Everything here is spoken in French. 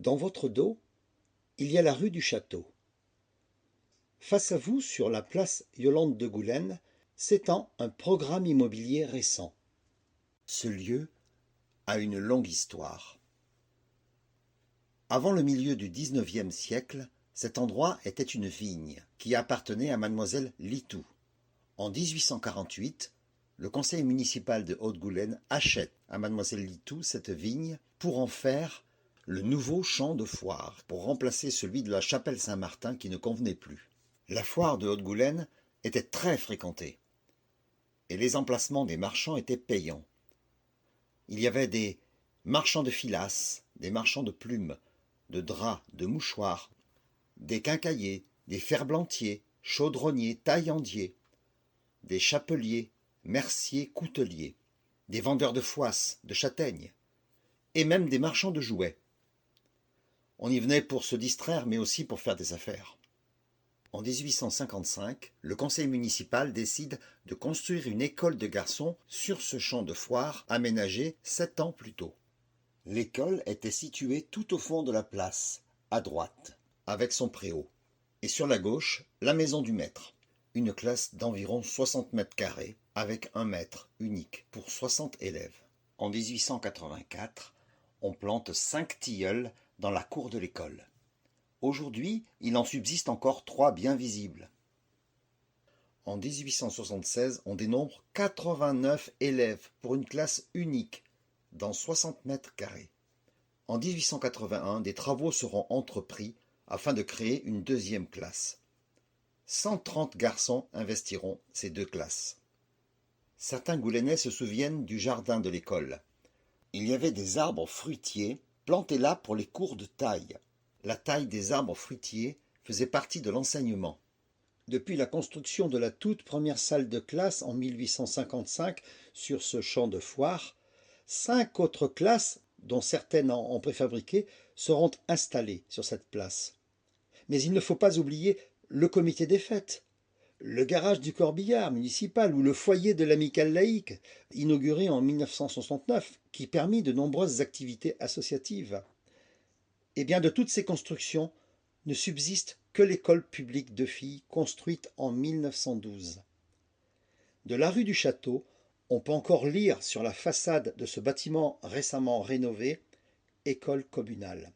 Dans votre dos, il y a la rue du Château. Face à vous, sur la place Yolande de Goulaine, s'étend un programme immobilier récent. Ce lieu a une longue histoire. Avant le milieu du XIXe siècle, cet endroit était une vigne qui appartenait à mademoiselle Litou. En 1848, le conseil municipal de Haute-Goulaine achète à mademoiselle Litou cette vigne pour en faire le nouveau champ de foire, pour remplacer celui de la chapelle Saint-Martin qui ne convenait plus. La foire de Haute-Goulaine était très fréquentée et les emplacements des marchands étaient payants. Il y avait des marchands de filasse, des marchands de plumes, de draps, de mouchoirs, des quincailliers, des ferblantiers, chaudronniers, taillandiers, des chapeliers, merciers, couteliers, des vendeurs de fouasses, de châtaignes, et même des marchands de jouets. On y venait pour se distraire, mais aussi pour faire des affaires. En 1855, le conseil municipal décide de construire une école de garçons sur ce champ de foire aménagé 7 ans plus tôt. L'école était située tout au fond de la place, à droite, avec son préau. Et sur la gauche, la maison du maître. Une classe d'environ 60 mètres carrés, avec un maître unique pour 60 élèves. En 1884, on plante 5 tilleuls dans la cour de l'école. Aujourd'hui, il en subsiste encore 3 bien visibles. En 1876, on dénombre 89 élèves pour une classe unique, dans 60 mètres carrés. En 1881, des travaux seront entrepris afin de créer une deuxième classe. 130 garçons investiront ces 2 classes. Certains Goulainais se souviennent du jardin de l'école. Il y avait des arbres fruitiers plantés là pour les cours de taille. La taille des arbres fruitiers faisait partie de l'enseignement. Depuis la construction de la toute première salle de classe en 1855 sur ce champ de foire, 5 autres classes, dont certaines en préfabriqué, seront installées sur cette place. Mais il ne faut pas oublier le comité des fêtes, le garage du corbillard municipal ou le foyer de l'amicale laïque, inauguré en 1969, qui permit de nombreuses activités associatives. Et bien de toutes ces constructions, ne subsiste que l'école publique de filles construite en 1912. De la rue du Château, on peut encore lire sur la façade de ce bâtiment récemment rénové « École communale ».